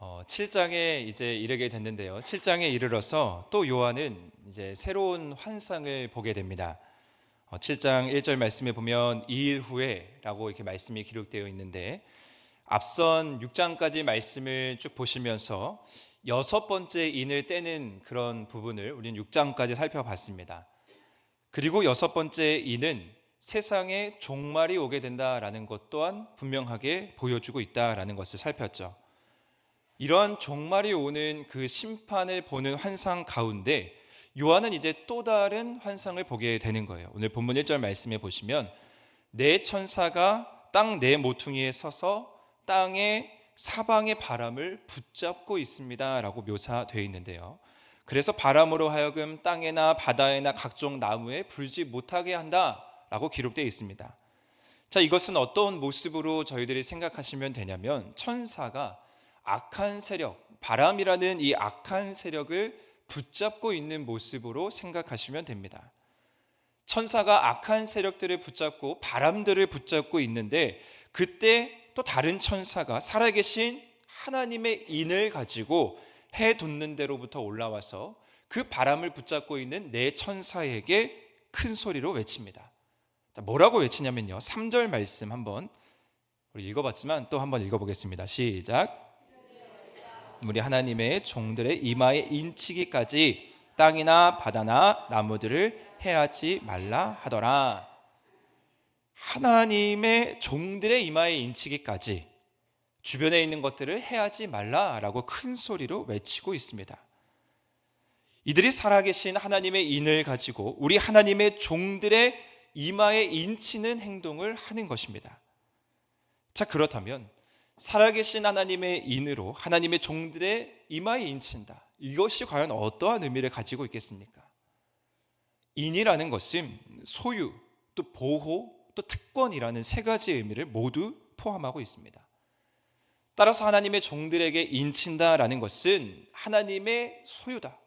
7장에 이제 이르게 됐는데요. 7장에 이르러서 또 요한은 이제 새로운 환상을 보게 됩니다. 7장 1절 말씀에 보면 2일 후에라고 이렇게 말씀이 기록되어 있는데, 앞선 6장까지 말씀을 쭉 보시면서 여섯 번째 인을 떼는 그런 부분을 우리는 6장까지 살펴봤습니다. 그리고 여섯 번째 인은 세상에 종말이 오게 된다라는 것 또한 분명하게 보여주고 있다라는 것을 살폈죠. 이러한 종말이 오는 그 심판을 보는 환상 가운데 요한은 이제 또 다른 환상을 보게 되는 거예요. 오늘 본문 1절 말씀에 보시면 네 천사가 땅 네 모퉁이에 서서 땅의 사방의 바람을 붙잡고 있습니다 라고 묘사되어 있는데요. 그래서 바람으로 하여금 땅에나 바다에나 각종 나무에 불지 못하게 한다 라고 기록되어 있습니다. 자, 이것은 어떤 모습으로 저희들이 생각하시면 되냐면, 천사가 악한 세력, 바람이라는 이 악한 세력을 붙잡고 있는 모습으로 생각하시면 됩니다. 천사가 악한 세력들을 붙잡고 바람들을 붙잡고 있는데, 그때 또 다른 천사가 살아계신 하나님의 인을 가지고 해 돋는 데로부터 올라와서 그 바람을 붙잡고 있는 네 천사에게 큰 소리로 외칩니다. 자, 뭐라고 외치냐면요, 3절 말씀 한번 우리 읽어봤지만 또 한번 읽어보겠습니다. 시작. 우리 하나님의 종들의 이마에 인치기까지 땅이나 바다나 나무들을 해하지 말라 하더라. 하나님의 종들의 이마에 인치기까지 주변에 있는 것들을 해하지 말라라고 큰 소리로 외치고 있습니다. 이들이 살아계신 하나님의 인을 가지고 우리 하나님의 종들의 이마에 인치는 행동을 하는 것입니다. 자, 그렇다면 살아계신 하나님의 인으로 하나님의 종들의 이마에 인친다, 이것이 과연 어떠한 의미를 가지고 있겠습니까? 인이라는 것은 소유, 또 보호, 또 특권이라는 세 가지 의미를 모두 포함하고 있습니다. 따라서 하나님의 종들에게 인친다라는 것은 하나님의 소유다,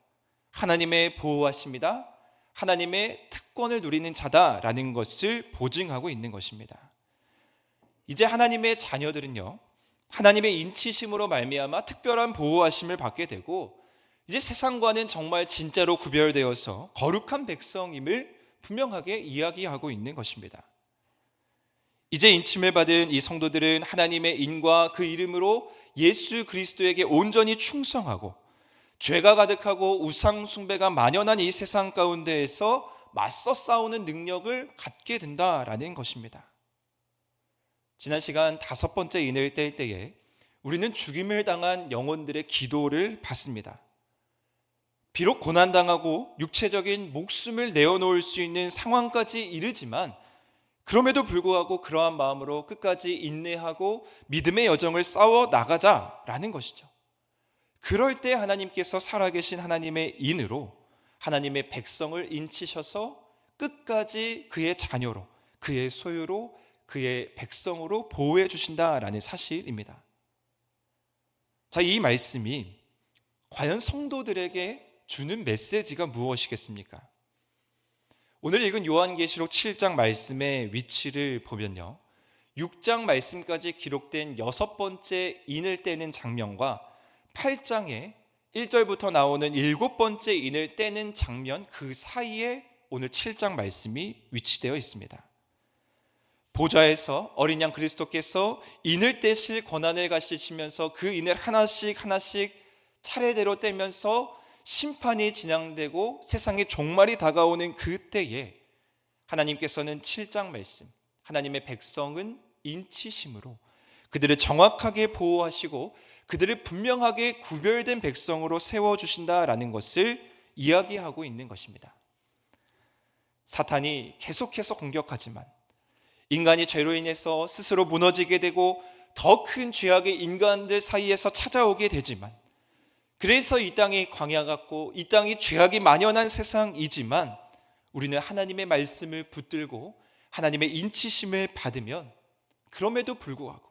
하나님의 보호하심이다, 하나님의 특권을 누리는 자다라는 것을 보증하고 있는 것입니다. 이제 하나님의 자녀들은요, 하나님의 인치심으로 말미암아 특별한 보호하심을 받게 되고, 이제 세상과는 정말 진짜로 구별되어서 거룩한 백성임을 분명하게 이야기하고 있는 것입니다. 이제 인침을 받은 이 성도들은 하나님의 인과 그 이름으로 예수 그리스도에게 온전히 충성하고, 죄가 가득하고 우상 숭배가 만연한 이 세상 가운데에서 맞서 싸우는 능력을 갖게 된다라는 것입니다. 지난 시간 다섯 번째 인을 뗄 때에 우리는 죽임을 당한 영혼들의 기도를 받습니다. 비록 고난당하고 육체적인 목숨을 내어놓을 수 있는 상황까지 이르지만, 그럼에도 불구하고 그러한 마음으로 끝까지 인내하고 믿음의 여정을 싸워 나가자라는 것이죠. 그럴 때 하나님께서 살아계신 하나님의 인으로 하나님의 백성을 인치셔서 끝까지 그의 자녀로, 그의 소유로, 그의 백성으로 보호해 주신다라는 사실입니다. 자, 이 말씀이 과연 성도들에게 주는 메시지가 무엇이겠습니까? 오늘 읽은 요한계시록 7장 말씀의 위치를 보면요, 6장 말씀까지 기록된 여섯 번째 인을 떼는 장면과 8장에 1절부터 나오는 일곱 번째 인을 떼는 장면, 그 사이에 오늘 7장 말씀이 위치되어 있습니다. 보좌에서 어린 양 그리스도께서 인을 떼실 권한을 가지시면서 그 인을 하나씩 하나씩 차례대로 떼면서 심판이 진행되고 세상의 종말이 다가오는 그때에 하나님께서는 7장 말씀, 하나님의 백성은 인치심으로 그들을 정확하게 보호하시고 그들을 분명하게 구별된 백성으로 세워주신다라는 것을 이야기하고 있는 것입니다. 사탄이 계속해서 공격하지만, 인간이 죄로 인해서 스스로 무너지게 되고 더 큰 죄악의 인간들 사이에서 찾아오게 되지만, 그래서 이 땅이 광야 같고 이 땅이 죄악이 만연한 세상이지만, 우리는 하나님의 말씀을 붙들고 하나님의 인치심을 받으면 그럼에도 불구하고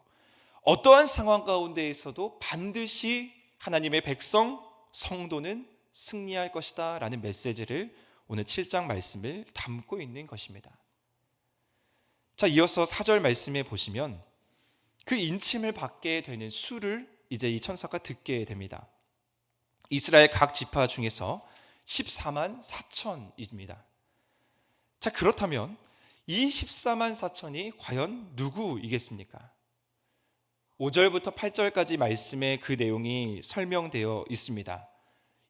어떠한 상황 가운데에서도 반드시 하나님의 백성, 성도는 승리할 것이다 라는 메시지를 오늘 7장 말씀을 담고 있는 것입니다. 자, 이어서 4절 말씀에 보시면 그 인침을 받게 되는 수를 이제 이 천사가 듣게 됩니다. 이스라엘 각 지파 중에서 14만 4천입니다. 자, 그렇다면 이 14만 4천이 과연 누구이겠습니까? 5절부터 8절까지 말씀에 그 내용이 설명되어 있습니다.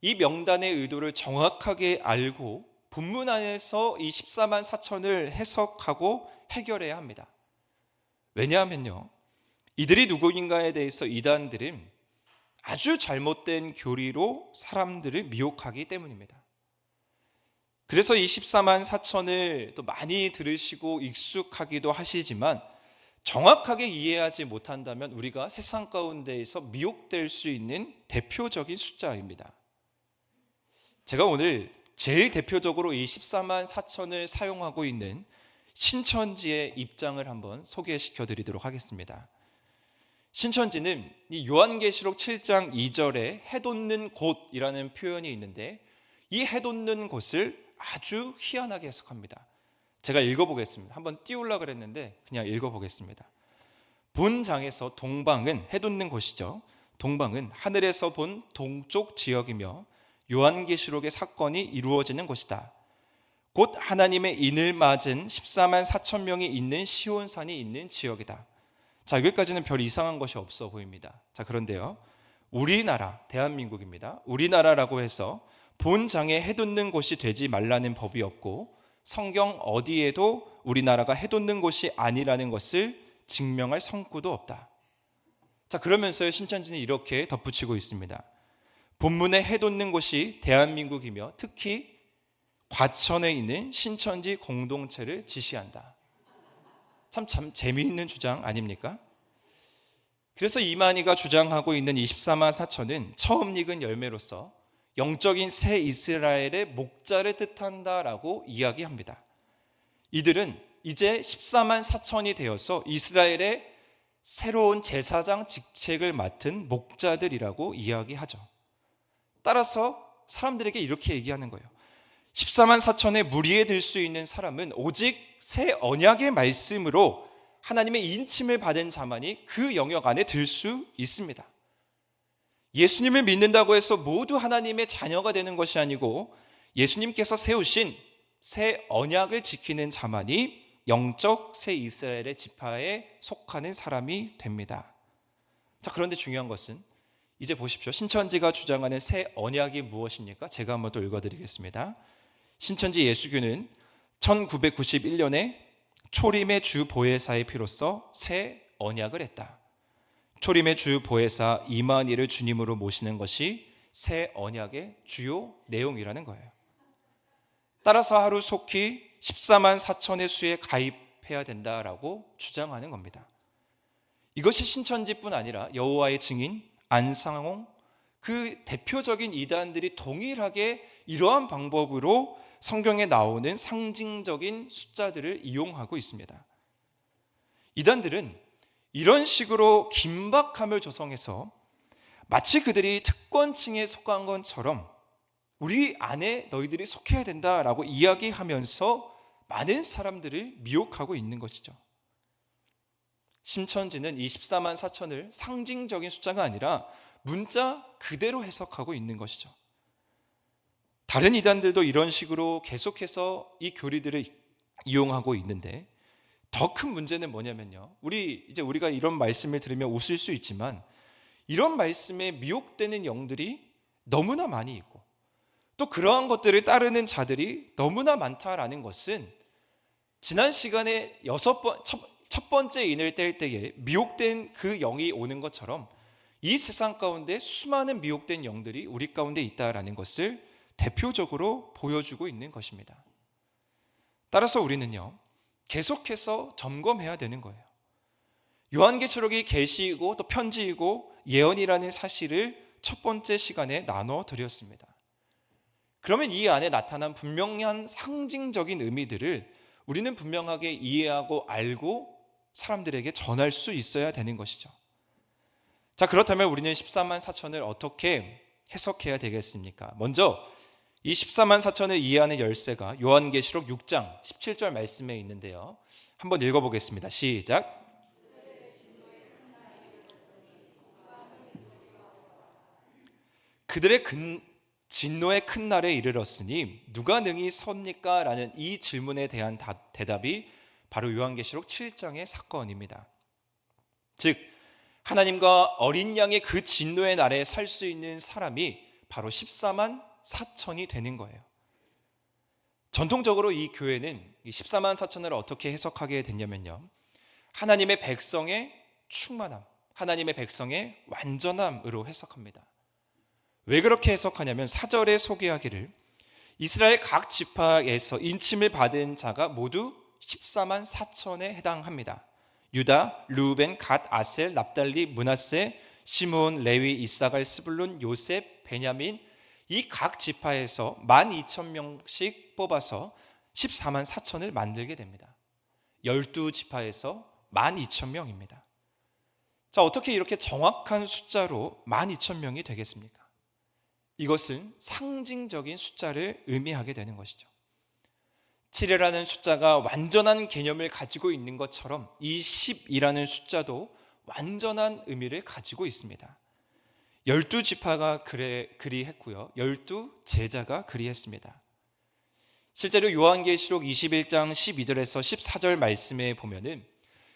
이 명단의 의도를 정확하게 알고 본문 안에서 이 14만 4천을 해석하고 해결해야 합니다. 왜냐하면요, 이들이 누구인가에 대해서 이단들은 아주 잘못된 교리로 사람들을 미혹하기 때문입니다. 그래서 이 14만 4천을 또 많이 들으시고 익숙하기도 하시지만 정확하게 이해하지 못한다면 우리가 세상 가운데에서 미혹될 수 있는 대표적인 숫자입니다. 제가 오늘 제일 대표적으로 이 14만 4천을 사용하고 있는 신천지의 입장을 한번 소개시켜 드리도록 하겠습니다. 신천지는 이 요한계시록 7장 2절에 해돋는 곳이라는 표현이 있는데 이 해돋는 곳을 아주 희한하게 해석합니다. 제가 읽어보겠습니다. 한번 띄우려고 그랬는데 그냥 읽어보겠습니다. 본장에서 동방은 해돋는 곳이죠. 동방은 하늘에서 본 동쪽 지역이며 요한계시록의 사건이 이루어지는 곳이다. 곧 하나님의 인을 맞은 14만 4천 명이 있는 시온산이 있는 지역이다. 자, 여기까지는 별 이상한 것이 없어 보입니다. 자, 그런데요, 우리나라, 대한민국입니다. 우리나라라고 해서 본장에 해돋는 곳이 되지 말라는 법이 없고 성경 어디에도 우리나라가 해돋는 곳이 아니라는 것을 증명할 성구도 없다. 자, 그러면서 신천지는 이렇게 덧붙이고 있습니다. 본문에 해돋는 곳이 대한민국이며 특히 과천에 있는 신천지 공동체를 지시한다. 참 재미있는 주장 아닙니까? 그래서 이만희가 주장하고 있는 24만 4천은 처음 익은 열매로서 영적인 새 이스라엘의 목자를 뜻한다라고 이야기합니다. 이들은 이제 14만 4천이 되어서 이스라엘의 새로운 제사장 직책을 맡은 목자들이라고 이야기하죠. 따라서 사람들에게 이렇게 얘기하는 거예요. 14만 4천의 무리에 들 수 있는 사람은 오직 새 언약의 말씀으로 하나님의 인침을 받은 자만이 그 영역 안에 들 수 있습니다. 예수님을 믿는다고 해서 모두 하나님의 자녀가 되는 것이 아니고 예수님께서 세우신 새 언약을 지키는 자만이 영적 새 이스라엘의 지파에 속하는 사람이 됩니다. 자, 그런데 중요한 것은 이제 보십시오. 신천지가 주장하는 새 언약이 무엇입니까? 제가 한번 또 읽어드리겠습니다. 신천지 예수교는 1991년에 초림의 주 보혜사의 피로써 새 언약을 했다. 초림의 주 보혜사 이만희를 주님으로 모시는 것이 새 언약의 주요 내용이라는 거예요. 따라서 하루속히 14만 4천의 수에 가입해야 된다라고 주장하는 겁니다. 이것이 신천지뿐 아니라 여호와의 증인, 안상홍, 그 대표적인 이단들이 동일하게 이러한 방법으로 성경에 나오는 상징적인 숫자들을 이용하고 있습니다. 이단들은 이런 식으로 긴박함을 조성해서 마치 그들이 특권층에 속한 것처럼 우리 안에 너희들이 속해야 된다라고 이야기하면서 많은 사람들을 미혹하고 있는 것이죠. 신천지는 이 14만 4천을 상징적인 숫자가 아니라 문자 그대로 해석하고 있는 것이죠. 다른 이단들도 이런 식으로 계속해서 이 교리들을 이용하고 있는데 더 큰 문제는 뭐냐면요. 우리가 이런 말씀을 들으면 웃을 수 있지만 이런 말씀에 미혹되는 영들이 너무나 많이 있고 또 그러한 것들을 따르는 자들이 너무나 많다라는 것은 지난 시간에 첫 번째 인을 뗄 때에 미혹된 그 영이 오는 것처럼 이 세상 가운데 수많은 미혹된 영들이 우리 가운데 있다라는 것을 대표적으로 보여주고 있는 것입니다. 따라서 우리는요, 계속해서 점검해야 되는 거예요. 요한계시록이 계시이고 또 편지이고 예언이라는 사실을 첫 번째 시간에 나눠 드렸습니다. 그러면 이 안에 나타난 분명한 상징적인 의미들을 우리는 분명하게 이해하고 알고 사람들에게 전할 수 있어야 되는 것이죠. 자, 그렇다면 우리는 14만 4천을 어떻게 해석해야 되겠습니까? 먼저 이 14만 4천을 이해하는 열쇠가 요한계시록 6장 17절 말씀에 있는데요. 한번 읽어보겠습니다. 시작. 그들의 진노의 큰 날에 이르렀으니 누가 능히 섭니까? 라는 이 질문에 대한 대답이 바로 요한계시록 7장의 사건입니다. 즉 하나님과 어린 양의 그 진노의 날에 살 수 있는 사람이 바로 14만 4천이 되는 거예요. 전통적으로 이 교회는 이 14만 4천을 어떻게 해석하게 됐냐면요, 하나님의 백성의 충만함, 하나님의 백성의 완전함으로 해석합니다. 왜 그렇게 해석하냐면 4절에 소개하기를 이스라엘 각 지파에서 인침을 받은 자가 모두 14만 4천에 해당합니다. 유다, 루벤, 갓, 아셀, 납달리, 므낫세, 시므온, 레위, 이사갈, 스불론, 요셉, 베냐민, 이 각 지파에서 12,000명씩 뽑아서 14만 4천을 만들게 됩니다. 12지파에서 12,000명입니다. 자, 어떻게 이렇게 정확한 숫자로 12,000명이 되겠습니까? 이것은 상징적인 숫자를 의미하게 되는 것이죠. 7이라는 숫자가 완전한 개념을 가지고 있는 것처럼 이 10이라는 숫자도 완전한 의미를 가지고 있습니다. 12지파가 그리했고요, 12제자가 그리했습니다. 실제로 요한계시록 21장 12절에서 14절 말씀에 보면은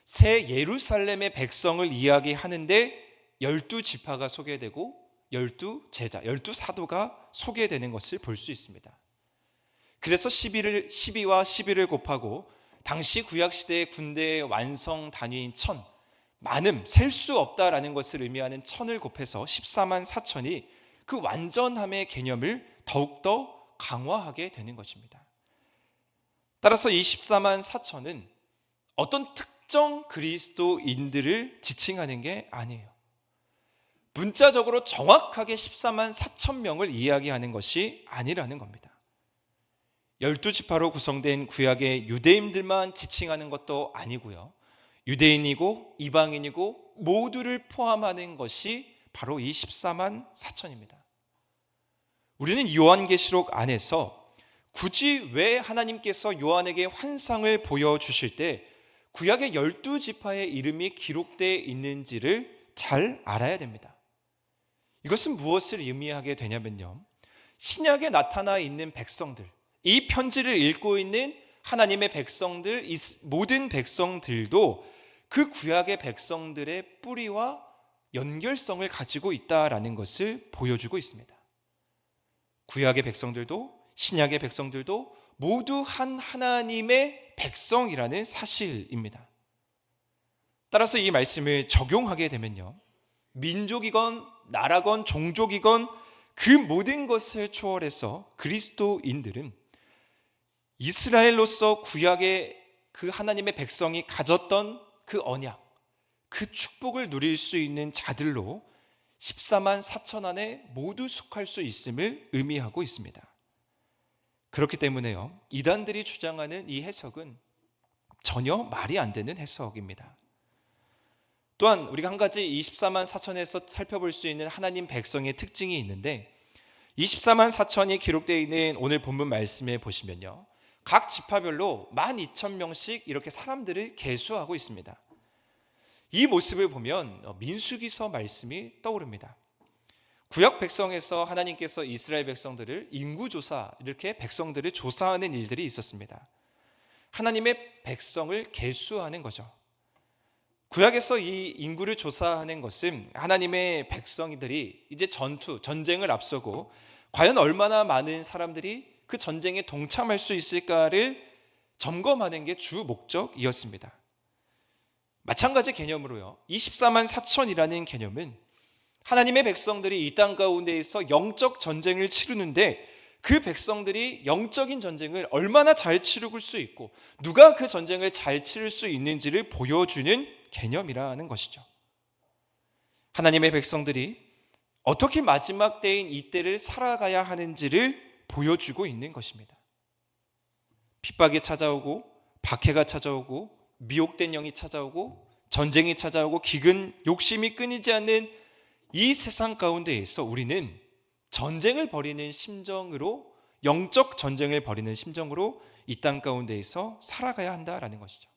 새 예루살렘의 백성을 이야기하는데 12지파가 소개되고 12제자, 12사도가 소개되는 것을 볼 수 있습니다. 그래서 12와 11을 곱하고 당시 구약시대의 군대의 완성 단위인 1000, 많음, 셀 수 없다라는 것을 의미하는 1000을 곱해서 14만 4천이 그 완전함의 개념을 더욱더 강화하게 되는 것입니다. 따라서 이 14만 4천은 어떤 특정 그리스도인들을 지칭하는 게 아니에요. 문자적으로 정확하게 14만 4천 명을 이야기하는 것이 아니라는 겁니다. 12지파로 구성된 구약의 유대인들만 지칭하는 것도 아니고요, 유대인이고 이방인이고 모두를 포함하는 것이 바로 이 14만 4천입니다. 우리는 요한계시록 안에서 굳이 왜 하나님께서 요한에게 환상을 보여주실 때 구약의 12지파의 이름이 기록되어 있는지를 잘 알아야 됩니다. 이것은 무엇을 의미하게 되냐면요, 신약에 나타나 있는 백성들, 이 편지를 읽고 있는 하나님의 백성들, 이 모든 백성들도 그 구약의 백성들의 뿌리와 연결성을 가지고 있다라는 것을 보여주고 있습니다. 구약의 백성들도 신약의 백성들도 모두 한 하나님의 백성이라는 사실입니다. 따라서 이 말씀을 적용하게 되면요, 민족이건 나라건 종족이건 그 모든 것을 초월해서 그리스도인들은 이스라엘로서 구약의 그 하나님의 백성이 가졌던 그 언약, 그 축복을 누릴 수 있는 자들로 14만 4천 안에 모두 속할 수 있음을 의미하고 있습니다. 그렇기 때문에요, 이단들이 주장하는 이 해석은 전혀 말이 안 되는 해석입니다. 또한 우리가 한 가지 24만 4천에서 살펴볼 수 있는 하나님 백성의 특징이 있는데, 24만 4천이 기록되어 있는 오늘 본문 말씀에 보시면요, 각 지파별로 12,000명씩 이렇게 사람들을 계수하고 있습니다. 이 모습을 보면 민수기서 말씀이 떠오릅니다. 구약 백성에서 하나님께서 이스라엘 백성들을 인구조사, 이렇게 백성들을 조사하는 일들이 있었습니다. 하나님의 백성을 계수하는 거죠. 구약에서 이 인구를 조사하는 것은 하나님의 백성들이 이제 전쟁을 앞서고 과연 얼마나 많은 사람들이 그 전쟁에 동참할 수 있을까를 점검하는 게 주 목적이었습니다. 마찬가지 개념으로요, 24만 4천이라는 개념은 하나님의 백성들이 이 땅 가운데에서 영적 전쟁을 치르는데 그 백성들이 영적인 전쟁을 얼마나 잘 치르고 수 있고 누가 그 전쟁을 잘 치를 수 있는지를 보여주는 개념이라는 것이죠. 하나님의 백성들이 어떻게 마지막 때인 이때를 살아가야 하는지를 보여주고 있는 것입니다. 핍박이 찾아오고 박해가 찾아오고 미혹된 영이 찾아오고 전쟁이 찾아오고 기근 욕심이 끊이지 않는 이 세상 가운데에서 우리는 전쟁을 벌이는 심정으로, 영적 전쟁을 벌이는 심정으로 이 땅 가운데에서 살아가야 한다라는 것이죠.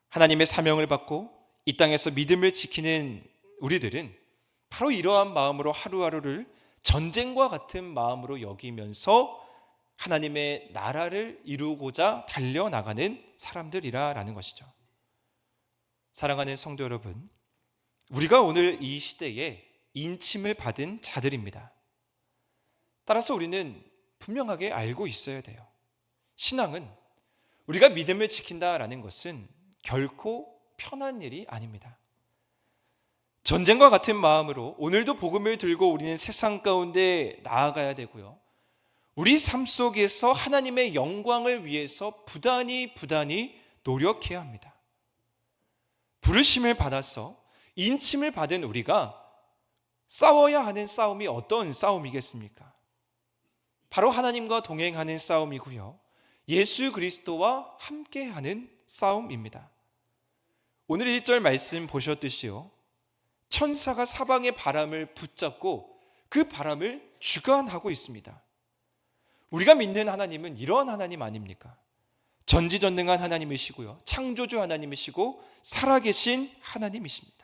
하나님의 사명을 받고 이 땅에서 믿음을 지키는 우리들은 바로 이러한 마음으로 하루하루를 전쟁과 같은 마음으로 여기면서 하나님의 나라를 이루고자 달려나가는 사람들이라는 것이죠. 사랑하는 성도 여러분, 우리가 오늘 이 시대에 인침을 받은 자들입니다. 따라서 우리는 분명하게 알고 있어야 돼요. 신앙은 우리가 믿음을 지킨다라는 것은 결코 편한 일이 아닙니다. 전쟁과 같은 마음으로 오늘도 복음을 들고 우리는 세상 가운데 나아가야 되고요. 우리 삶 속에서 하나님의 영광을 위해서 부단히 노력해야 합니다. 부르심을 받아서 인침을 받은 우리가 싸워야 하는 싸움이 어떤 싸움이겠습니까? 바로 하나님과 동행하는 싸움이고요. 예수 그리스도와 함께하는 싸움입니다. 오늘 1절 말씀 보셨듯이요. 천사가 사방의 바람을 붙잡고 그 바람을 주관하고 있습니다. 우리가 믿는 하나님은 이러한 하나님 아닙니까? 전지전능한 하나님이시고요. 창조주 하나님이시고 살아계신 하나님이십니다.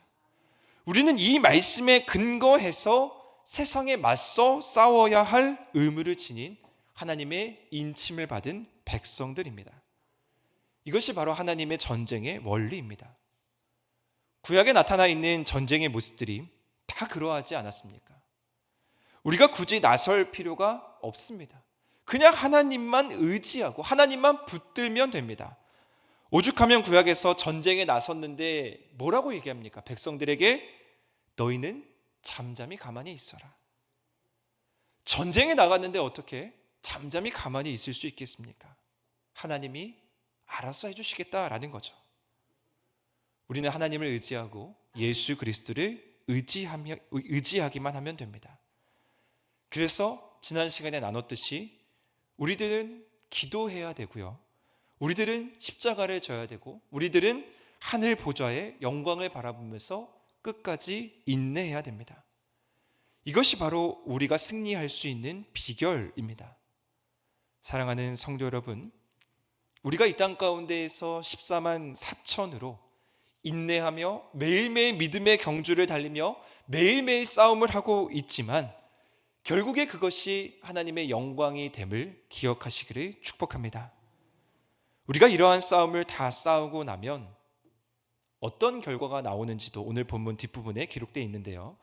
우리는 이 말씀에 근거해서 세상에 맞서 싸워야 할 의무를 지닌 하나님의 인침을 받은 백성들입니다. 이것이 바로 하나님의 전쟁의 원리입니다. 구약에 나타나 있는 전쟁의 모습들이 다 그러하지 않았습니까? 우리가 굳이 나설 필요가 없습니다. 그냥 하나님만 의지하고 하나님만 붙들면 됩니다. 오죽하면 구약에서 전쟁에 나섰는데 뭐라고 얘기합니까? 백성들에게 너희는 잠잠히 가만히 있어라. 전쟁에 나갔는데 어떻게 잠잠히 가만히 있을 수 있겠습니까? 하나님이 알아서 해주시겠다라는 거죠. 우리는 하나님을 의지하고 예수 그리스도를 의지하기만 하면 됩니다. 그래서 지난 시간에 나눴듯이 우리들은 기도해야 되고요. 우리들은 십자가를 져야 되고 우리들은 하늘 보좌의 영광을 바라보면서 끝까지 인내해야 됩니다. 이것이 바로 우리가 승리할 수 있는 비결입니다. 사랑하는 성도 여러분, 우리가 이 땅 가운데에서 14만 4천으로 인내하며 매일매일 믿음의 경주를 달리며 매일매일 싸움을 하고 있지만 결국에 그것이 하나님의 영광이 됨을 기억하시기를 축복합니다. 우리가 이러한 싸움을 다 싸우고 나면 어떤 결과가 나오는지도 오늘 본문 뒷부분에 기록되어 있는데요.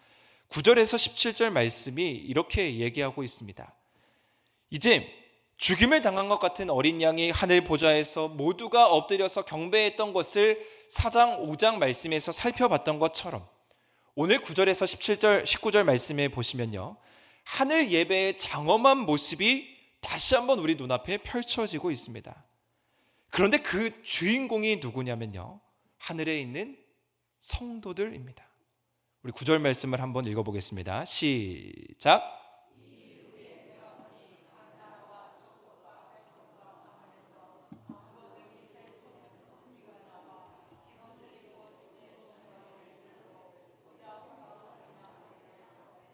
9절에서 17절 말씀이 이렇게 얘기하고 있습니다. 이제 죽임을 당한 것 같은 어린 양이 하늘 보좌에서 모두가 엎드려서 경배했던 것을 4장 5장 말씀에서 살펴봤던 것처럼 오늘 9절에서 17절 19절 말씀에 보시면요, 하늘 예배의 장엄한 모습이 다시 한번 우리 눈앞에 펼쳐지고 있습니다. 그런데 그 주인공이 누구냐면요, 하늘에 있는 성도들입니다. 우리 9절 말씀을 한번 읽어보겠습니다. 시작.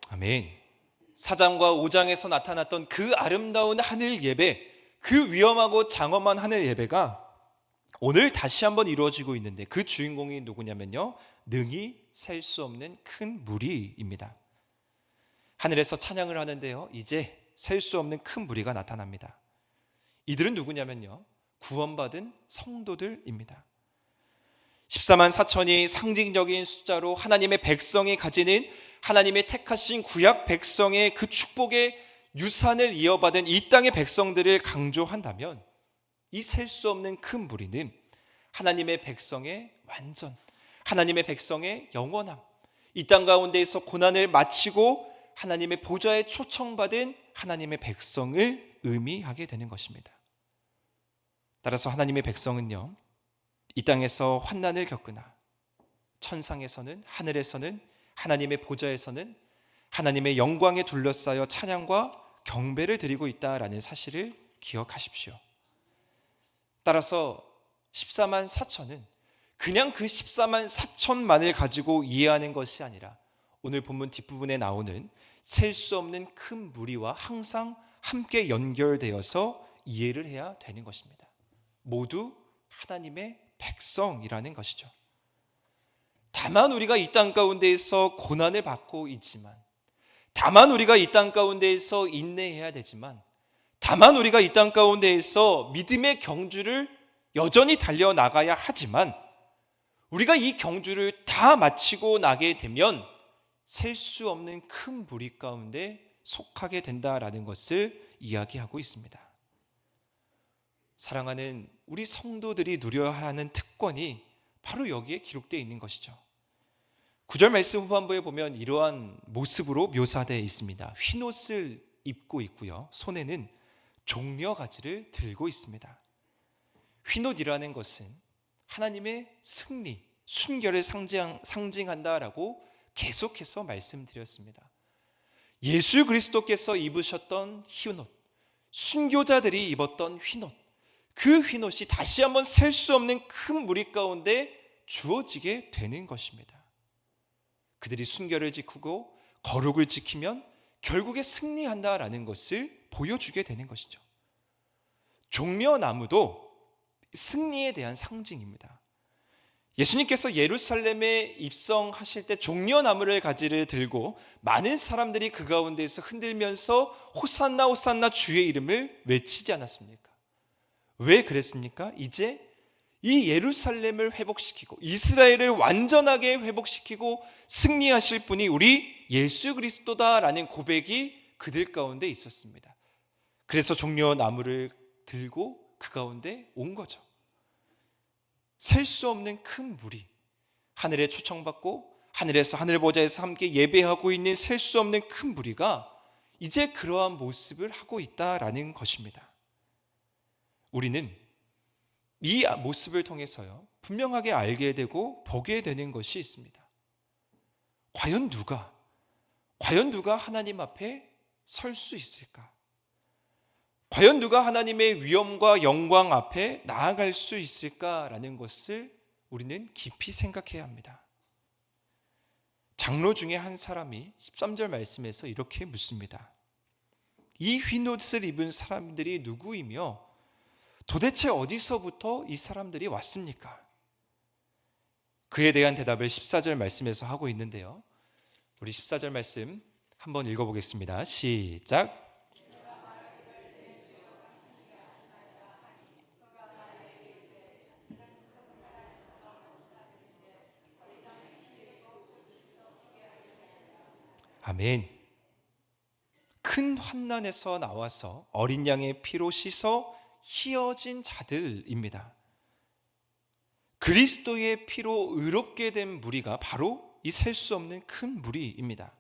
아멘. 4장과 5장에서 나타났던 그 아름다운 하늘 예배, 그 위험하고 장엄한 하늘 예배가 오늘 다시 한번 이루어지고 있는데 그 주인공이 누구냐면요, 능히 셀 수 없는 큰 무리입니다. 하늘에서 찬양을 하는데요, 이제 셀 수 없는 큰 무리가 나타납니다. 이들은 누구냐면요, 구원받은 성도들입니다. 14만 4천이 상징적인 숫자로 하나님의 백성이 가지는 하나님의 택하신 구약 백성의 그 축복의 유산을 이어받은 이 땅의 백성들을 강조한다면 이 셀 수 없는 큰 무리는 하나님의 백성의 완전, 하나님의 백성의 영원함, 이 땅 가운데에서 고난을 마치고 하나님의 보좌에 초청받은 하나님의 백성을 의미하게 되는 것입니다. 따라서 하나님의 백성은요, 이 땅에서 환난을 겪으나 천상에서는, 하늘에서는, 하나님의 보좌에서는 하나님의 영광에 둘러싸여 찬양과 경배를 드리고 있다라는 사실을 기억하십시오. 따라서 14만 4천은 그냥 그 14만 4천만을 가지고 이해하는 것이 아니라 오늘 본문 뒷부분에 나오는 셀 수 없는 큰 무리와 항상 함께 연결되어서 이해를 해야 되는 것입니다. 모두 하나님의 백성이라는 것이죠. 다만 우리가 이 땅 가운데에서 고난을 받고 있지만, 다만 우리가 이 땅 가운데에서 인내해야 되지만, 다만 우리가 이 땅 가운데에서 믿음의 경주를 여전히 달려나가야 하지만, 우리가 이 경주를 다 마치고 나게 되면 셀 수 없는 큰 무리 가운데 속하게 된다라는 것을 이야기하고 있습니다. 사랑하는 우리 성도들이 누려야 하는 특권이 바로 여기에 기록되어 있는 것이죠. 9절 말씀 후반부에 보면 이러한 모습으로 묘사되어 있습니다. 흰옷을 입고 있고요, 손에는 종려가지를 들고 있습니다. 흰옷이라는 것은 하나님의 승리, 순결을 상징한다라고 계속해서 말씀드렸습니다. 예수 그리스도께서 입으셨던 흰옷, 순교자들이 입었던 흰옷, 그 흰옷이 다시 한번 셀 수 없는 큰 무리 가운데 주어지게 되는 것입니다. 그들이 순결을 지키고 거룩을 지키면 결국에 승리한다라는 것을 보여주게 되는 것이죠. 종려나무도 승리에 대한 상징입니다. 예수님께서 예루살렘에 입성하실 때 종려나무를 가지를 들고 많은 사람들이 그 가운데에서 흔들면서 호산나 호산나 주의 이름을 외치지 않았습니까? 왜 그랬습니까? 이제 이 예루살렘을 회복시키고 이스라엘을 완전하게 회복시키고 승리하실 분이 우리 예수 그리스도다라는 고백이 그들 가운데 있었습니다. 그래서 종려나무를 들고 그 가운데 온 거죠. 셀 수 없는 큰 무리, 하늘에 초청받고 하늘에서 하늘보좌에서 함께 예배하고 있는 셀 수 없는 큰 무리가 이제 그러한 모습을 하고 있다라는 것입니다. 우리는 이 모습을 통해서요, 분명하게 알게 되고 보게 되는 것이 있습니다. 과연 누가 하나님 앞에 설 수 있을까? 과연 누가 하나님의 위엄과 영광 앞에 나아갈 수 있을까라는 것을 우리는 깊이 생각해야 합니다. 장로 중에 한 사람이 13절 말씀에서 이렇게 묻습니다. 이 흰옷을 입은 사람들이 누구이며 도대체 어디서부터 이 사람들이 왔습니까? 그에 대한 대답을 14절 말씀에서 하고 있는데요, 우리 14절 말씀 한번 읽어보겠습니다. 시작. 아멘. 큰 환난에서 나와서 어린 양의 피로 씻어 희어진 자들입니다. 그리스도의 피로 의롭게 된 무리가 바로 이 셀 수 없는 큰 무리입니다.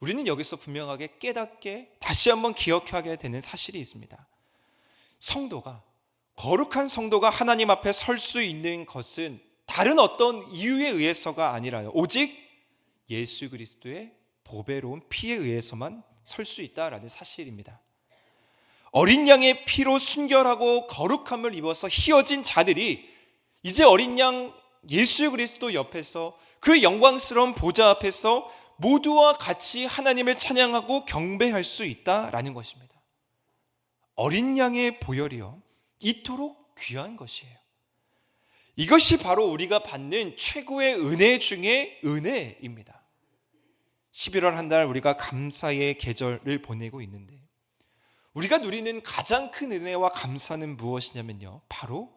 우리는 여기서 분명하게 깨닫게 다시 한번 기억하게 되는 사실이 있습니다. 성도가, 거룩한 성도가 하나님 앞에 설 수 있는 것은 다른 어떤 이유에 의해서가 아니라요, 오직 예수 그리스도의 보배로운 피에 의해서만 설 수 있다라는 사실입니다. 어린 양의 피로 순결하고 거룩함을 입어서 희어진 자들이 이제 어린 양 예수 그리스도 옆에서 그 영광스러운 보좌 앞에서 모두와 같이 하나님을 찬양하고 경배할 수 있다라는 것입니다. 어린 양의 보혈이요, 이토록 귀한 것이에요. 이것이 바로 우리가 받는 최고의 은혜 중에 은혜입니다. 11월 한 달 우리가 감사의 계절을 보내고 있는데, 우리가 누리는 가장 큰 은혜와 감사는 무엇이냐면요, 바로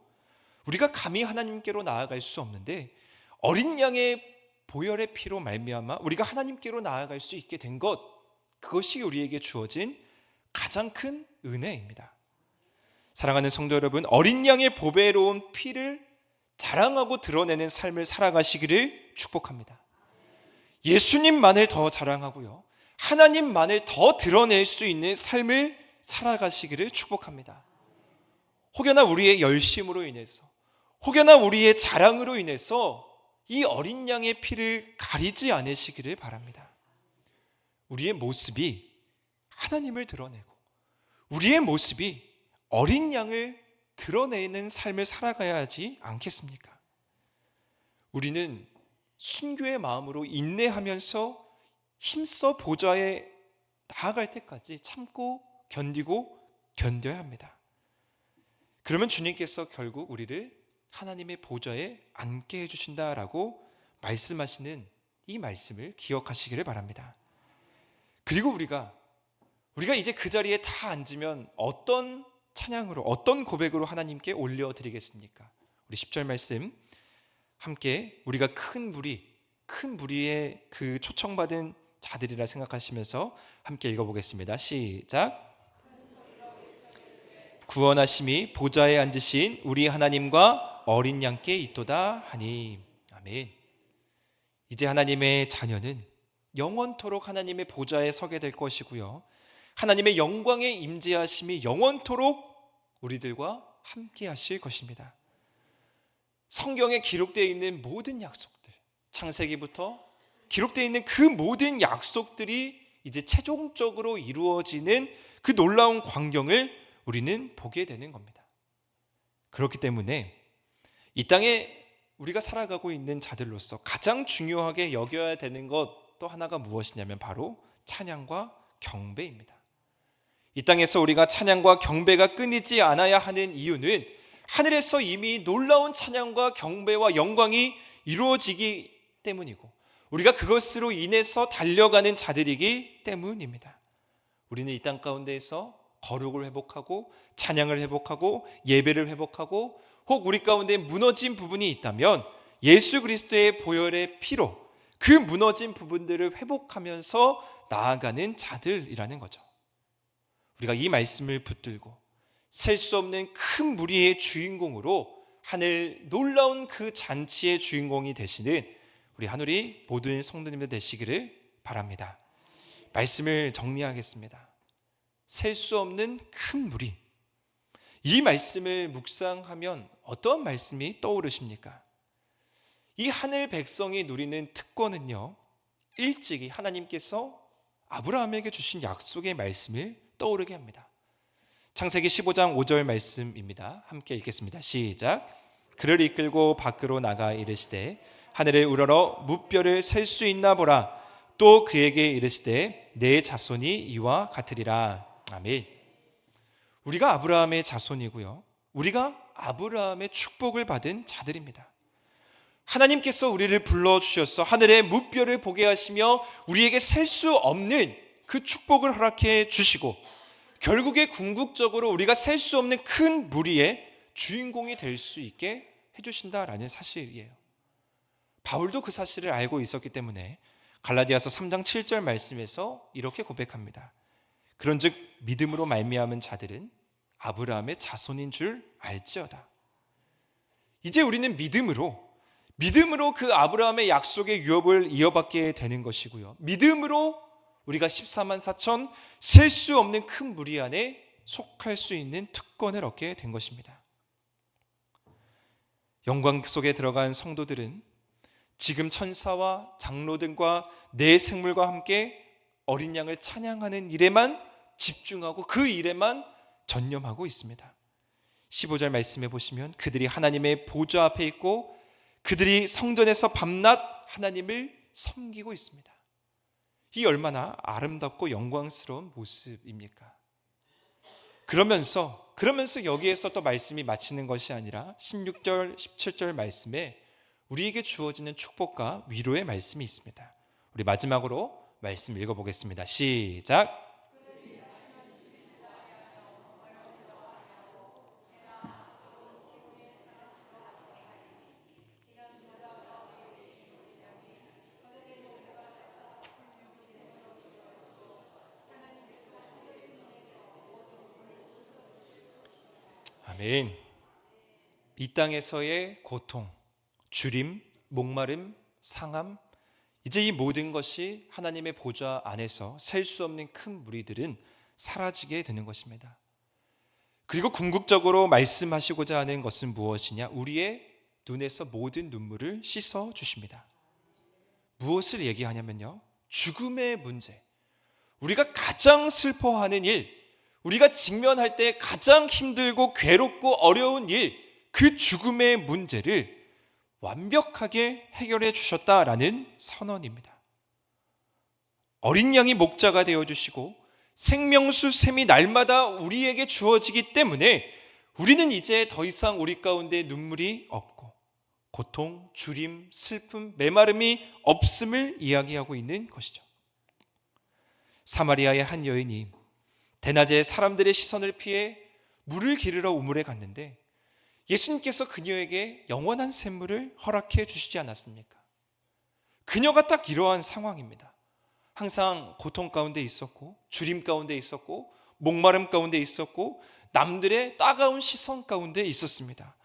우리가 감히 하나님께로 나아갈 수 없는데 어린 양의 보혈의 피로 말미암아 우리가 하나님께로 나아갈 수 있게 된 것, 그것이 우리에게 주어진 가장 큰 은혜입니다. 사랑하는 성도 여러분, 어린 양의 보배로운 피를 자랑하고 드러내는 삶을 살아가시기를 축복합니다. 예수님만을 더 자랑하고요, 하나님만을 더 드러낼 수 있는 삶을 살아가시기를 축복합니다. 혹여나 우리의 열심으로 인해서, 혹여나 우리의 자랑으로 인해서 이 어린 양의 피를 가리지 않으시기를 바랍니다. 우리의 모습이 하나님을 드러내고 우리의 모습이 어린 양을 드러내는 삶을 살아가야 하지 않겠습니까? 우리는 순교의 마음으로 인내하면서 힘써 보좌에 나아갈 때까지 참고 견디고 견뎌야 합니다. 그러면 주님께서 결국 우리를 하나님의 보좌에 앉게 해주신다라고 말씀하시는 이 말씀을 기억하시기를 바랍니다. 그리고 우리가 이제 그 자리에 다 앉으면 어떤 찬양으로, 어떤 고백으로 하나님께 올려드리겠습니까? 우리 10절 말씀 함께 우리가 큰 무리의 그 초청받은 자들이라 생각하시면서 함께 읽어보겠습니다. 시작. 구원하심이 보좌에 앉으신 우리 하나님과 어린 양께 있도다 하니. 아멘. 이제 하나님의 자녀는 영원토록 하나님의 보좌에 서게 될 것이고요, 하나님의 영광의 임재하심이 영원토록 우리들과 함께 하실 것입니다. 성경에 기록되어 있는 모든 약속들, 창세기부터 기록되어 있는 그 모든 약속들이 이제 최종적으로 이루어지는 그 놀라운 광경을 우리는 보게 되는 겁니다. 그렇기 때문에 이 땅에 우리가 살아가고 있는 자들로서 가장 중요하게 여겨야 되는 것 또 하나가 무엇이냐면 바로 찬양과 경배입니다. 이 땅에서 우리가 찬양과 경배가 끊이지 않아야 하는 이유는 하늘에서 이미 놀라운 찬양과 경배와 영광이 이루어지기 때문이고, 우리가 그것으로 인해서 달려가는 자들이기 때문입니다. 우리는 이 땅 가운데에서 거룩을 회복하고 찬양을 회복하고 예배를 회복하고, 혹 우리 가운데 무너진 부분이 있다면 예수 그리스도의 보혈의 피로 그 무너진 부분들을 회복하면서 나아가는 자들이라는 거죠. 우리가 이 말씀을 붙들고 셀 수 없는 큰 무리의 주인공으로 하늘 놀라운 그 잔치의 주인공이 되시는 우리 하늘이 모든 성도님들 되시기를 바랍니다. 말씀을 정리하겠습니다. 셀 수 없는 큰 무리, 이 말씀을 묵상하면 어떤 말씀이 떠오르십니까? 이 하늘 백성이 누리는 특권은요, 일찍이 하나님께서 아브라함에게 주신 약속의 말씀을 떠오르게 합니다. 창세기 15장 5절 말씀입니다. 함께 읽겠습니다. 시작. 그를 이끌고 밖으로 나가 이르시되 하늘을 우러러 무뼈를 셀 수 있나 보라. 또 그에게 이르시되 내 자손이 이와 같으리라. 아멘. 우리가 아브라함의 자손이고요, 우리가 아브라함의 축복을 받은 자들입니다. 하나님께서 우리를 불러주셔서 하늘의 무뼈를 보게 하시며 우리에게 셀 수 없는 그 축복을 허락해 주시고, 결국에 궁극적으로 우리가 셀 수 없는 큰 무리의 주인공이 될 수 있게 해주신다라는 사실이에요. 바울도 그 사실을 알고 있었기 때문에 갈라디아서 3장 7절 말씀에서 이렇게 고백합니다. 그런즉 믿음으로 말미암은 자들은 아브라함의 자손인 줄 알지어다. 이제 우리는 믿음으로 그 아브라함의 약속의 유업을 이어받게 되는 것이고요, 믿음으로 우리가 14만 4천 셀 수 없는 큰 무리 안에 속할 수 있는 특권을 얻게 된 것입니다. 영광 속에 들어간 성도들은 지금 천사와 장로들과 내 생물과 함께 어린 양을 찬양하는 일에만 집중하고 그 일에만 전념하고 있습니다. 15절 말씀해 보시면 그들이 하나님의 보좌 앞에 있고 그들이 성전에서 밤낮 하나님을 섬기고 있습니다. 이 얼마나 아름답고 영광스러운 모습입니까? 그러면서 여기에서 또 말씀이 마치는 것이 아니라 16절, 17절 말씀에 우리에게 주어지는 축복과 위로의 말씀이 있습니다. 우리 마지막으로 말씀 읽어보겠습니다. 시작. 아멘. 이 땅에서의 고통, 주림, 목마름, 상함, 이제 이 모든 것이 하나님의 보좌 안에서 셀 수 없는 큰 무리들은 사라지게 되는 것입니다. 그리고 궁극적으로 말씀하시고자 하는 것은 무엇이냐? 우리의 눈에서 모든 눈물을 씻어 주십니다. 무엇을 얘기하냐면요, 죽음의 문제, 우리가 가장 슬퍼하는 일, 우리가 직면할 때 가장 힘들고 괴롭고 어려운 일, 그 죽음의 문제를 완벽하게 해결해 주셨다라는 선언입니다. 어린 양이 목자가 되어주시고 생명수 샘이 날마다 우리에게 주어지기 때문에 우리는 이제 더 이상 우리 가운데 눈물이 없고 고통, 주림, 슬픔, 메마름이 없음을 이야기하고 있는 것이죠. 사마리아의 한 여인이 대낮에 사람들의 시선을 피해 물을 기르러 우물에 갔는데 예수님께서 그녀에게 영원한 샘물을 허락해 주시지 않았습니까? 그녀가 딱 이러한 상황입니다. 항상 고통 가운데 있었고, 주림 가운데 있었고, 목마름 가운데 있었고, 남들의 따가운 시선 가운데 있었습니다.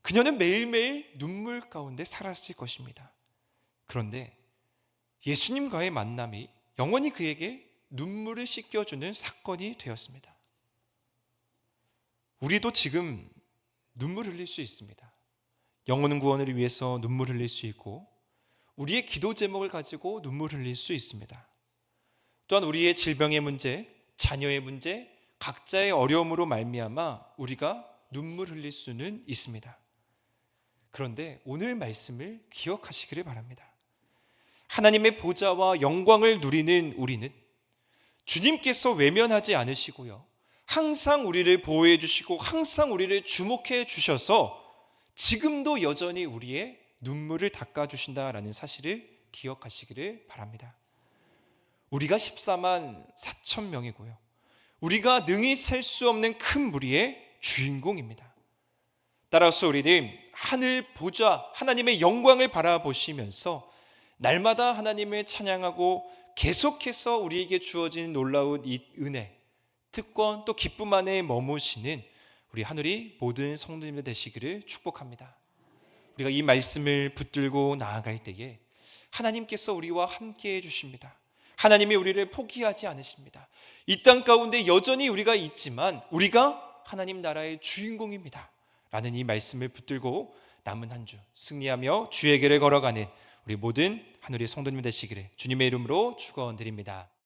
그녀는 매일매일 눈물 가운데 살았을 것입니다. 그런데 예수님과의 만남이 영원히 그에게 눈물을 씻겨주는 사건이 되었습니다. 우리도 지금 눈물 흘릴 수 있습니다. 영혼 구원을 위해서 눈물 흘릴 수 있고, 우리의 기도 제목을 가지고 눈물 흘릴 수 있습니다. 또한 우리의 질병의 문제, 자녀의 문제, 각자의 어려움으로 말미암아 우리가 눈물 흘릴 수는 있습니다. 그런데 오늘 말씀을 기억하시기를 바랍니다. 하나님의 보좌와 영광을 누리는 우리는 주님께서 외면하지 않으시고요, 항상 우리를 보호해 주시고 항상 우리를 주목해 주셔서 지금도 여전히 우리의 눈물을 닦아주신다라는 사실을 기억하시기를 바랍니다. 우리가 14만 4천 명이고요, 우리가 능히 셀 수 없는 큰 무리의 주인공입니다. 따라서 우리는 하늘 보좌 하나님의 영광을 바라보시면서 날마다 하나님을 찬양하고 계속해서 우리에게 주어진 놀라운 이 은혜, 특권 또 기쁨 안에 머무시는 우리 하늘이 모든 성도님들 되시기를 축복합니다. 우리가 이 말씀을 붙들고 나아갈 때에 하나님께서 우리와 함께 해주십니다. 하나님이 우리를 포기하지 않으십니다. 이 땅 가운데 여전히 우리가 있지만 우리가 하나님 나라의 주인공입니다 라는 이 말씀을 붙들고 남은 한 주 승리하며 주의 길을 걸어가는 우리 모든 하늘의 성도님 되시기를 주님의 이름으로 축원드립니다.